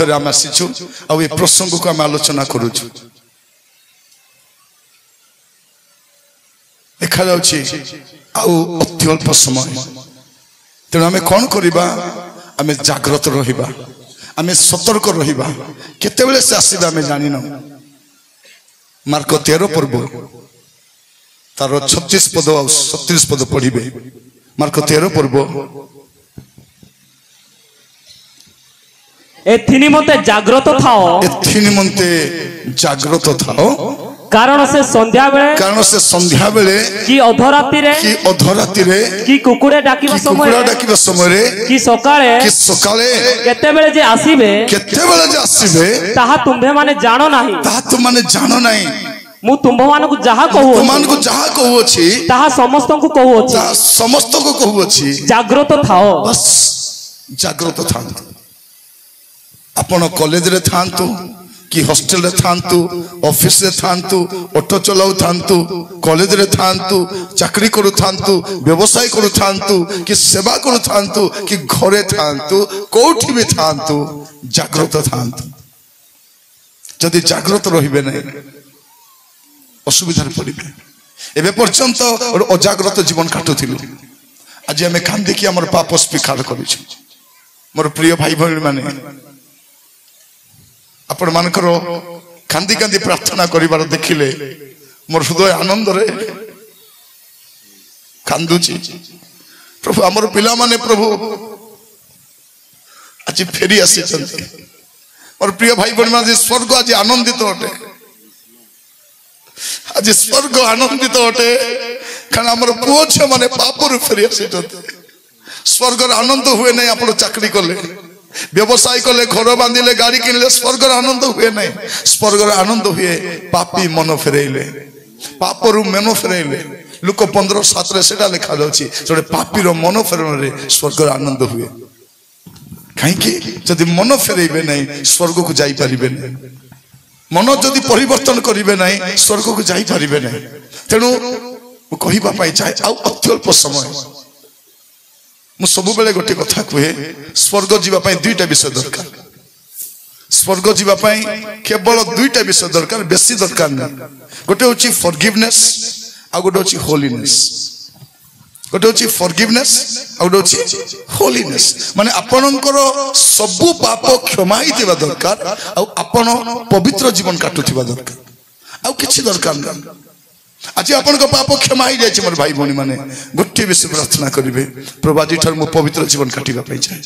मध्य आम आसीचु आ प्रसंग को आम आलोचना करुचु देखा जाउछि अति अल्प समय तेणु आम कौन करवा आम जाग्रत रहिबा आम सतर्क रहिबा केतेबेले से आसीबा आम जानिन मार्क 13 पर्व तार 36 पद और 37 पद पढ़िबे मार्क 13 पर्व एथि निमंते जाग्रत थाओ कारण से संध्या बेले कि अधराति रे कि कुकुड़े डाकिबा समय कि सकाळे केतेबेले जे आसीबे ताहा तुम्भे माने जानो नाही मु तुम्भ मानकु जहा कहू अछि ताहा समस्त को कहू अछि जाग्रत थाओ बस जाग्रत था आपण कॉलेज रे थांतु कि हॉस्टल रे थांतु ऑफिस रे थांतु ऑटो चलाउ थांतु कॉलेज रे थांतु चाकरी करू थांतु व्यवसाय करू थांतु कि सेवा करू थांतु कि घरे थांतु कोठी भी थांतु जाग्रत थांतु जदि जाग्रत रहिबे नै असुविधा पड़े एबे पर्यंत अजाग्रत जीवन काटुथिलु आज आम कांदी कि आम पाप स्वीकार करूँ मोर प्रिय भाई भाई माने आपण मानकर कांदी कांदी प्रार्थना करिवार देखिले मोर हृदय आनंद रे कांदुची प्रभु आमर पिला माने प्रभु आज फेरी आसी मोर प्रिय भाई भाई माने स्वर्ग आज आनंदित अटे आज स्वर्ग आनंदित अटे कारण आमर पुओ छे माने पापर फेरी आसी स्वर्ग आनंद हुए नहीं आप चाकरी कले व्यवसाय कले घर बांधिले गाड़ी किनले स्वर्ग आनंद हुए नहीं स्वर्ग आनंद हुए पापी मन फेरेले पापरु मन फेरेले लुक 15:7 रे सेटा लिखा जाउछि जोडे पापी रो मन फेरने स्वर्ग आनंद हुए काहेकि जदि मन फेरेबे नहीं स्वर्ग को जाई परिबे नहीं मन जदि परिवर्तन करिबे नहीं स्वर्ग को जाई परिबे नहीं तेनु कहिबा पई चाहे आ अत्यल्प समय मु सबु बेले गोटे कथा कहे स्वर्ग जीवा पई दुईटा विषय दरकार स्वर्ग जीवा पई केवल दुईटा विषय दरकार बेसी दरकार नहीं गोटे होची फॉरगिवनेस आ गोटे होची होलीनेस गोटे होची फॉरगिवनेस आ गोटे होची होलीनेस माने आपनकर सबु पाप क्षमा हितिबा दरकार आ आपन पवित्र जीवन काटुथिबा दरकार आ किछि दरकार नहीं आज आपण को पाप क्षमा ही जाय मोर भाई भौणी माने गोटे विषय प्रार्थना करिवे प्रभु आज ठर मु पवित्र जीवन काटिबा पई चाहे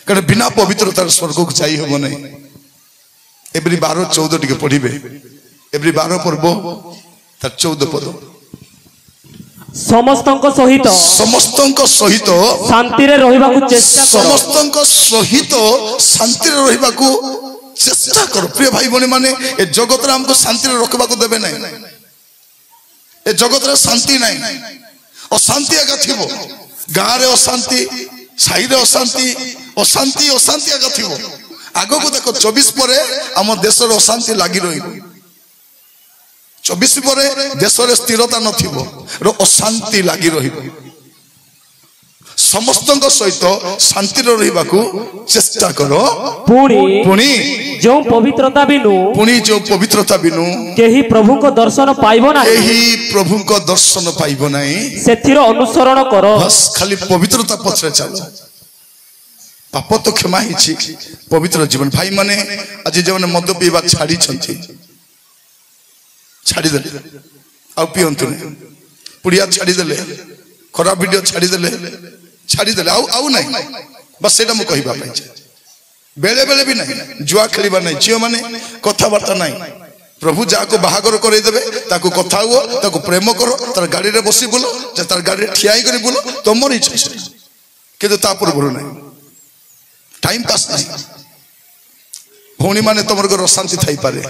कारण बिना पवित्रतार स्वर्ग को जाई होबो नै एवरी 12-14 टिके पढिबे एवरी 12 पर्व तार 14 पद समस्तंक सहित शांति रे रहिबा को चेष्टा करो समस्तंक सहित शांति रे रहिबा को चेष्टा करो प्रिय भाई भौणी माने ए जगत रे हमको शांति रे रखबा को देबे नै ए जगत रे शांति नहीं अशांति आगा थिबो गाँ रे अशांति साई रे अशांति आगा थिबो आगो को देखो 24 परे हम देश रे अशांति लागी रहिबो 24 परे देश रे स्थिरता नथिबो रो अशांति लागी रहिबो समस्तंक सहित शांति रे रहिबा को चेष्टा करो पुणी जो पवित्रता बिनु केही प्रभु को दर्शन पाइबो नाही सेथिर अनुसरण करो बस खाली पवित्रता पछरे चलो पाप तो क्षमा हिची पवित्र जीवन भाई माने आज जेने मद पीवा छाड़ी दे आ पियंतु पुड़िया छाड़ी दे खराब वीडियो छाड़ी दे आउ नहीं बस सेटा मु कहिबा पई बेले बेले भी नहीं जुआ खेलिबा नहीं झियो माने कथाबार्ता नहीं प्रभु जाको बाहागर करे देबे ताको कथा हुओ ताको प्रेम करो तार गाड़ी रे बसी बोलो जे तार गाड़ी रे ठियाई करी बोलो तमर इच्छा किंतु ता पूर्व नहीं टाइम पास नहीं भौणी माने तमर घर अशांति थाई पारे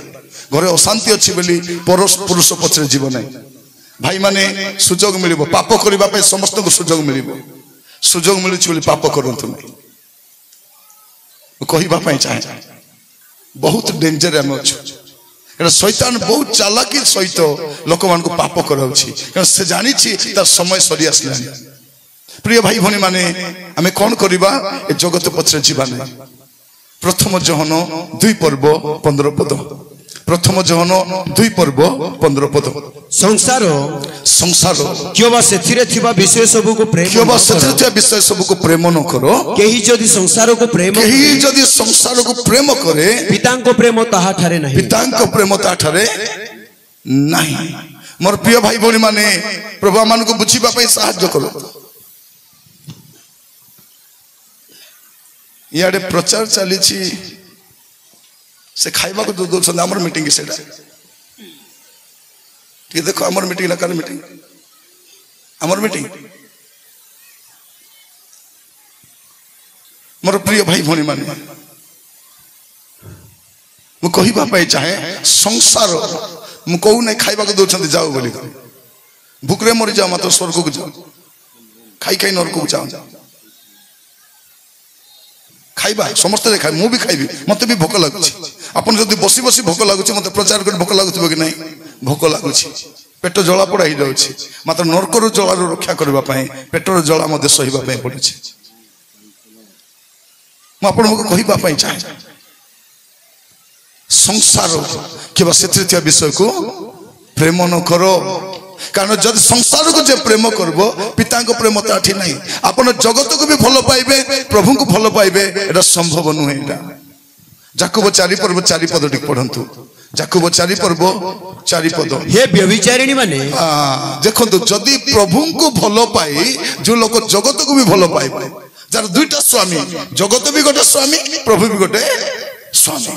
घरे अशांति अछि बोली पुरुष पछरे जीवन नहीं भाई माने सुजोग मिलिबो पाप करिबा पे समस्त को सुजोग मिलिबो सुजोग मिलुछि बोली पाप करंतु नहीं कहिबा पई चाहे बहुत डेंजर हम अछि एटा शैतान बहुत चालाकी सहित लोक मान को पाप कराउछि कारण से जानि छी त समय सरी आसलानी प्रिय भाई भनी माने हमें कोन करिबा ए जगत पछरे जीवा नै प्रथम जहन 2 पर्व 15 पद प्रथम जहन 2 पर्व 15 पद संसार संसार क्योबा सेथिरे थिबा विषय सब को प्रेम क्योबा सेथिरे थिबा विषय सब को प्रेम न करो केही जदि संसार को प्रेम केही जदि संसार को प्रेम करे पिता को प्रेम ताहा ठारे नहीं पिता को प्रेम ताहा ठारे नहीं मोर प्रिय भाई भौणी माने प्रभु मान को बुझीबा पई सहायता करो याडे प्रचार चली से खाइबा को दो आमर मीटिंग से देखो आमर मीटिंग ना कार मीटिंग आमर मीटिंग मोर प्रिय भाई भौणी माने मु कहिबा पई चाहे संसार मु कहू नहीं खाइबा को दौरान जाओ बोली भूकरे मरी जाओ मात्र स्वर्ग को जाओ खाई खाई नरक को जाओ खाइबा समस्त खाए मु भी खाइबी मत भी भोक लगुच आपन जदि बसी बसी भोक लगुच मत प्रचार कर भोक लगुच कि नहीं भोक लगुच पेट जला पड़ा ही जाउछि मात्र नरकर जलार रक्षा करबा पई पेटर जला मते सहिबा पई पड़ुछि म आपन को कहिबा पई चाहे संसार केवल सेथिया विषय को प्रेम न करो कारण जब संसार को जे प्रेम करबो पिता को प्रेम ताठी नहीं आपन जगत को भी भलो पाइबे प्रभु को भलो पाइबे एटा संभव नुहे एटा याकूब 4 पर्व 4 पद टिक पढंतु याकूब 4 पर्व 4 पद हे व्यभिचारिणी माने देखंतु जदी प्रभु को भलो पाई जो लोक जगत को भी भलो पाइबे जार दुईटा स्वामी जगत भी गोटे स्वामी प्रभु भी गोटे स्वामी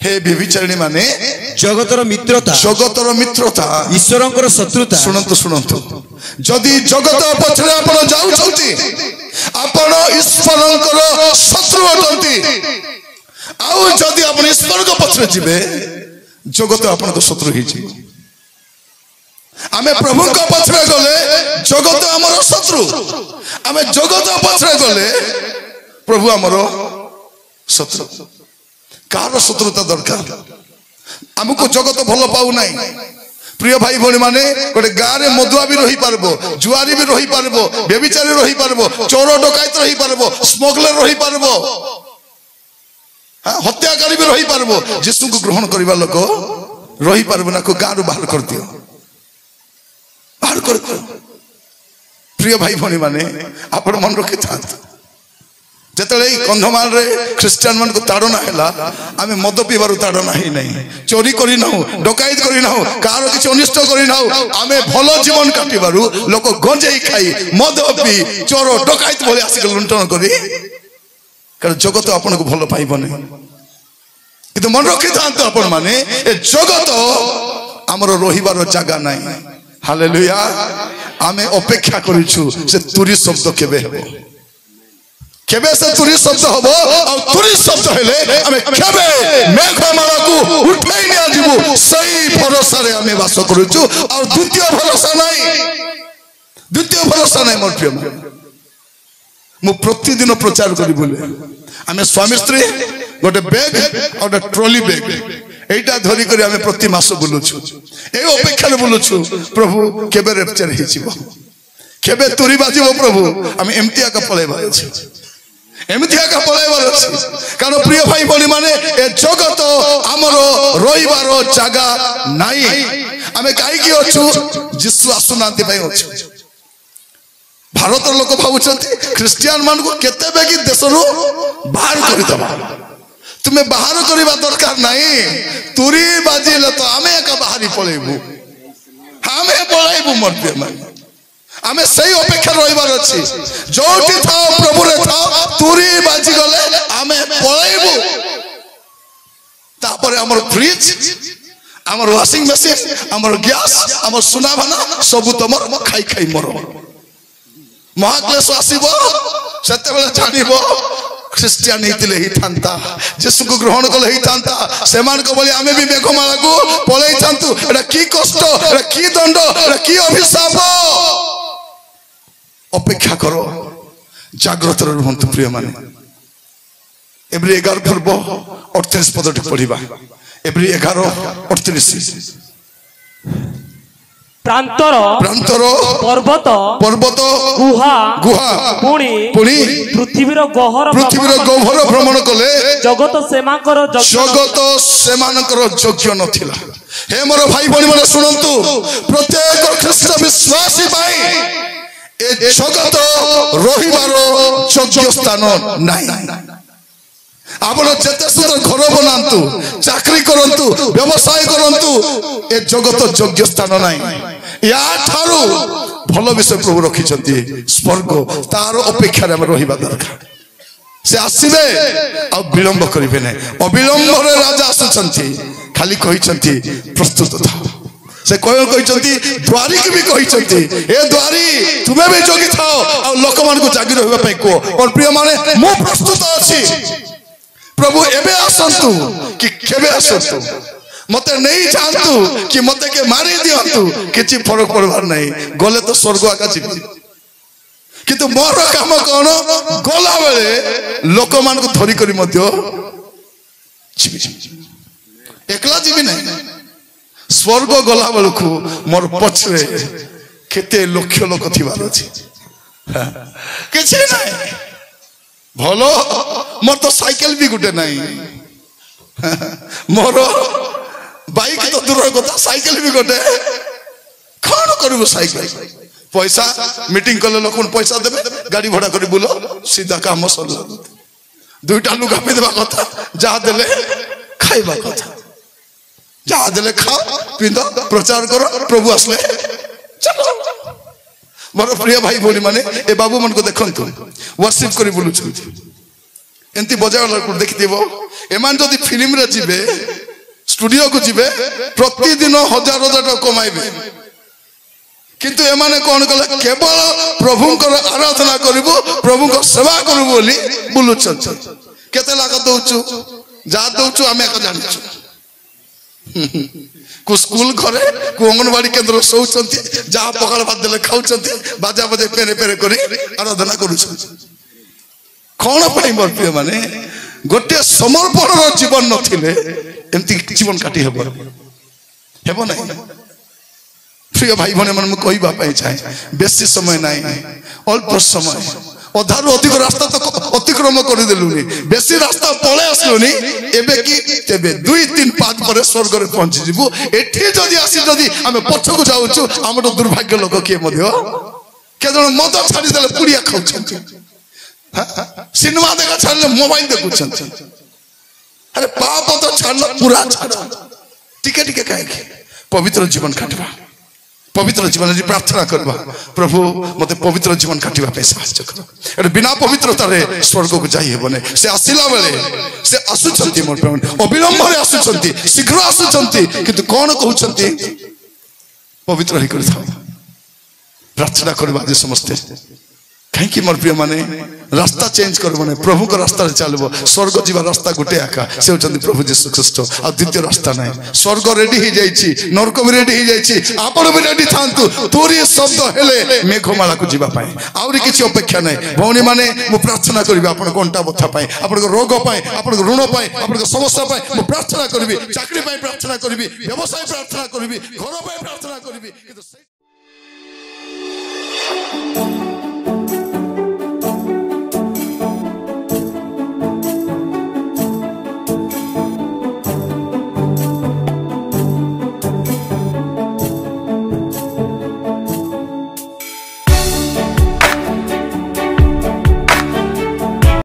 हे व्यभिचारिणी माने जगतर मित्रता ईश्वरंकर शत्रुता सुनंतु सुनंतु जदि जगत पछरे आपण जाउ छथि आपण ईश्वरंकर शत्रु अटंती आउ जदि आपण ईश्वर को पछरे जिबे जगत आपण को शत्रु ही छी आमे प्रभु को पछरे गले जगत हमर शत्रु आमे जगत पछरे गले प्रभु हमर शत्रु कार शत्रुता दरकार हमको जगत भल पाऊ नहीं प्रिय भाई भौणी माने गोटे गाँव में मदुआ भी रही पारबो जुआरी भी रही पारबो व्यभिचारी रही पारबो चोर डकायत रही पारबो स्मगलर रही पारबो हत्याकारी भी रही पारबो यीशु को ग्रहण करबा लोक रही पारबो ना को गाँव बाहर कर दियो बाहर कर प्रिय भाई भौणी माने आपण मन रखि थांत जेतले कंधमाल रे क्रिश्चियन मन को ताड़ना हैला आमे मद पीबारु ताड़ना ही नहीं चोरी करी नाउ डकायत करी नाउ कार किछ अनिष्ट करी नाउ आमे भलो जीवन काटिबारु लोक गंजेई खाई मद पी चोर डकायत बोले आसी लुंटन करी कारण जगत आपन को भलो पाइबो नै किंतु मन रखि थांत आपन माने ए जगत हमर रहिबार जागा नाही हालेलुया आमे अपेक्षा करिछु से तुरी शब्द केबे हेबो केबे से तुरी शब्द हबो और तुरी शब्द हेले हमें केबे मेघमाला को उठाई निया जीवु सही भरोसा रे हमें वास करूछु और द्वितीय भरोसा नहीं मोर प्रिय मु प्रतिदिन प्रचार करी बोले हमें स्वामी स्त्री गोटे बैग और ट्रॉली बैग एटा धरी करी हमें प्रति मास बोलुछु ए अपेक्षा रे बोलुछु प्रभु केबे रेप्चर हे जीवो केबे तुरी बाजिबो प्रभु हमें एमतिया का पळेबा अछि एमतिया का पळेबार अछि कारण प्रिय भाई भौणी माने ए जगत हमर रोइबार जागा नाही हमें काई की अछु यीशु आसुनांती पई अछु भारत लोक भावुचंती क्रिश्चियन मान को केते बेगी देशरु बाहर करि दबा तुम्हें बाहर करबा दरकार नाही तुरी बाजिले तो हमें का बाहरी पळेबू हमें पळेबू मोर प्रिय माने हमें सही अपेक्षा रहिबार अछि जोटी थाओ प्रभु रे थाओ तुरी बाजी गले हमें पळेबू तापर हमर फ्रिज हमर वॉशिंग मशीन हमर गैस हमर सुना भाना सब तमर खाई खाई मरो महाक्लेश आसीबो सत्य बेला जानिबो क्रिश्चियन हितले ही थांता यीशु को ग्रहण कले ही थांता सेमान को बोली हमें भी मेघमाला को पळेई थांतु एटा की कष्ट एटा की दंड एटा की अभिशाप अपेक्षा करो जाग्रत रहंतु प्रिय माने एब्री 11 पर्व 38 पदटी पढ़िबा एब्री 11:38 ପ୍ରାନ୍ତର ପର୍ବତ ଗୁହା ପୃଥିବୀର ଗହ୍ୱର ଭ୍ରମଣ କଲେ ଜଗତ ସେମାନଙ୍କର ଯୋଗ୍ୟ ନଥିଲା। ହେ ମୋର ଭାଇ ଭଉଣୀ ମାନେ ଶୁଣନ୍ତୁ, ପ୍ରତ୍ୟେକ ଖ୍ରୀଷ୍ଟ ବିଶ୍ୱାସୀ ପାଇଁ ଏ ଜଗତ ରହିବାର ଯୋଗ୍ୟ ସ୍ଥାନ ନାହିଁ। ଆପଣ ଯେତେ ସୁନ୍ଦର ଘର ବନାନ୍ତୁ, ଚାକରି କରନ୍ତୁ, ବ୍ୟବସାୟ କରନ୍ତୁ, ଏ ଜଗତ ଯୋଗ୍ୟ ସ୍ଥାନ ନାହିଁ। ୟାଠାରୁ ଭଲ ବିଷୟ ପ୍ରଭୁ ରଖିଛନ୍ତି ସ୍ୱର୍ଗ, ତାର ଅପେକ୍ଷାରେ ଆମେ ରହିବା ଦରକାର। ସେ ଆସିବେ ଆଉ ବିଳମ୍ବ କରିବେ ନାହିଁ। ଅବିଳମ୍ବରେ ରାଜା ଆସୁଛନ୍ତି, ଖାଲି କହିଛନ୍ତି ପ୍ରସ୍ତୁତ ଥାଅ। ସେ କହିଛନ୍ତି ଦ୍ୱାରୀକି ବି କହିଛନ୍ତି, ଏ ଦ୍ୱାରୀ ତୁମେ ବି ଜଗି ଥାଅ ଆଉ ଲୋକମାନଙ୍କୁ ଜାଗି ରହିବା ପାଇଁ କୁହ। ମୋର ପ୍ରିୟ ମାନେ, ମୁଁ ପ୍ରସ୍ତୁତ ଅଛି। ପ୍ରଭୁ ଏବେ ଆସନ୍ତୁ କି କେବେ ଆସନ୍ତୁ, ମତେ ନେଇ ଯାଆନ୍ତୁ କି ମତେ କେ ମାରି ଦିଅନ୍ତୁ, କିଛି ଫରକ ପଡିବାର ନାହିଁ। ଗଲେ ତ ସ୍ୱର୍ଗ ଆକା ଯିବି, କିନ୍ତୁ ମୋର କାମ କଣ, ଗଲା ବେଳେ ଲୋକମାନଙ୍କୁ ଧରିକରି ମଧ୍ୟ ଯିବି। ଏକଲା ଯିବି ନାହିଁ। ସ୍ୱର୍ଗ ଗଲା ବେଳକୁ ମୋର ପଛରେ କେତେ ଲକ୍ଷ ଲୋକ ଥିବାର ଅଛି। କିଛି ନାହିଁ। ଭଲ, ମୋର ତ ସାଇକେଲ ବି ଗୋଟେ ନାହିଁ। ମୋର ବାଇକ୍ ତ ଦୂର କଥା, ସାଇକେଲ ବି ଗୋଟେ। କଣ କରିବୁ ସାଇକେଲ? ପଇସା ମିଟିଂ କଲେ ଲୋକଙ୍କୁ ପଇସା ଦେବେ, ଗାଡି ଭଡା କରି ବୁଲ, ସିଧା କାମ ସରିଲା। ଦୁଇଟା ଲୁଗା ପିନ୍ଧିବା କଥା, ଯାହା ଦେଲେ ଖାଇବା କଥା, ଯାହା ଦେଲେ ଖାଅ ପିନ୍ଧ, ପ୍ରଚାର କର, ପ୍ରଭୁ ଆସିଲେ ଚାଲ। ମୋର ପ୍ରିୟ ଭାଇ ଭଉଣୀ ମାନେ, ଏ ବାବୁ ମାନଙ୍କୁ ଦେଖନ୍ତୁ, ୱାର୍ସିପ କରି ବୁଲୁଛନ୍ତି। ଏମିତି ବଜାଇଲା ଦେଖିଥିବ, ଏମାନେ ଯଦି ଫିଲ୍ମରେ ଯିବେ, ଷ୍ଟୁଡିଓକୁ ଯିବେ, ପ୍ରତିଦିନ ହଜାର ହଜାର ଟଙ୍କା କମାଇବେ। କିନ୍ତୁ ଏମାନେ କଣ କଲେ, କେବଳ ପ୍ରଭୁଙ୍କର ଆରାଧନା କରିବୁ, ପ୍ରଭୁଙ୍କ ସେବା କରିବୁ ବୋଲି ବୁଲୁଛନ୍ତି। କେତେ ଲାଖ ଦଉଛୁ, ଯାହା ଦଉଛୁ ଆମେ ଏକା ଜାଣିଛୁ। କୁ ସ୍କୁଲ ଘରେ, କୁ ଅଙ୍ଗନବାଡି କେନ୍ଦ୍ର ଶୋଉଛନ୍ତି, ଯାହା ପଖାଳ ଭାତ ଦେଲେ ଖାଉଛନ୍ତି, ବାଜା ବଜେଇ ପେରେ ପେରେ କରି ଆରାଧନା କରୁଛନ୍ତି। କଣ ପାଇଁ ମୋର ପ୍ରିୟ ମାନେ, ଗୋଟିଏ ସମର୍ପଣର ଜୀବନ ନଥିଲେ ଏମିତି ଜୀବନ କାଟି ହେବ ନାହିଁ। ପ୍ରିୟ ଭାଇ ଭଉଣୀ ମାନେ, ମୁଁ କହିବା ପାଇଁ ଚାହେଁ, ବେଶୀ ସମୟ ନାହିଁ, ଅଳ୍ପ ସମୟ, ଅଧାରୁ ଅଧିକ ରାସ୍ତା ତ ଅତିକ୍ରମ କରିଦେଲୁନି, ବେଶୀ ରାସ୍ତା ପଳେଇ ଆସିଲୁନି। ଏବେ କି ତେବେ 2, 3 ପାଦ ପରେ ସ୍ୱର୍ଗରେ ପହଞ୍ଚିଯିବୁ। ଏଠି ଯଦି ଆସି ଯଦି ଆମେ ପଛକୁ ଯାଉଛୁ, ଆମର ଦୁର୍ଭାଗ୍ୟ ଲୋକ କିଏ ମଧ୍ୟ, କେଜଣ ମଦ ଛାଡ଼ିଦେଲେ ପୁଡ଼ିଆ ଖାଉଛନ୍ତି, ସିନେମା ଦେଖା ଛାଡ଼ିଲେ ମୋବାଇଲ ଦେଖୁଛନ୍ତି। ଆରେ ପାପ ତ ଛାଡ଼ିଲ, ପୁରା ଛାଡ଼, ଟିକେ ଟିକେ କାହିଁକି ପବିତ୍ର ଜୀବନ କାଟିବା। ପବିତ୍ର ଜୀବନ ପ୍ରାର୍ଥନା କରିବା, ପ୍ରଭୁ ମତେ ପବିତ୍ର ଜୀବନ କାଟିବା ପାଇଁ ସାହାଯ୍ୟ କର। ଏଠି ବିନା ପବିତ୍ରତାରେ ସ୍ୱର୍ଗକୁ ଯାଇ ହେବ ନାହିଁ। ସେ ଆସିଲା ବେଳେ ସେ ଆସୁଛନ୍ତି, ମୋର ଅବିଳମ୍ବରେ ଆସୁଛନ୍ତି, ଶୀଘ୍ର ଆସୁଛନ୍ତି, କିନ୍ତୁ କଣ କହୁଛନ୍ତି, ପବିତ୍ର ହେଇ କରିଥାଉ। ପ୍ରାର୍ଥନା କରିବା ଯେ ସମସ୍ତେ, କାହିଁକି ମୋର ପ୍ରିୟ ମାନେ, ରାସ୍ତା ଚେଞ୍ଜ କରିବ ନାହିଁ, ପ୍ରଭୁଙ୍କ ରାସ୍ତାରେ ଚାଲିବ। ସ୍ୱର୍ଗ ଯିବା ରାସ୍ତା ଗୋଟେ ଏକା, ସେ ହେଉଛନ୍ତି ପ୍ରଭୁ ଯୀଶୁ ଖ୍ରୀଷ୍ଟ, ଆଉ ଦ୍ୱିତୀୟ ରାସ୍ତା ନାହିଁ। ସ୍ୱର୍ଗ ରେଡି ହେଇଯାଇଛି, ନରକ ବି ରେଡି ହେଇଯାଇଛି, ଆପଣ ବି ରେଡି ଥାନ୍ତୁ। ତୁରି ଶବ୍ଦ ହେଲେ ମେଘମାଳାକୁ ଯିବା ପାଇଁ ଆହୁରି କିଛି ଅପେକ୍ଷା ନାହିଁ। ଭଉଣୀ ମାନେ, ମୁଁ ପ୍ରାର୍ଥନା କରିବି ଆପଣଙ୍କ ଅଣ୍ଟା ବଥା ପାଇଁ, ଆପଣଙ୍କ ରୋଗ ପାଇଁ, ଆପଣଙ୍କ ଋଣ ପାଇଁ, ଆପଣଙ୍କ ସମସ୍ୟା ପାଇଁ ମୁଁ ପ୍ରାର୍ଥନା କରିବି। ଚାକିରି ପାଇଁ ପ୍ରାର୍ଥନା କରିବି, ବ୍ୟବସାୟ ପ୍ରାର୍ଥନା କରିବି, ଘର ପାଇଁ ପ୍ରାର୍ଥନା କରିବି। କିନ୍ତୁ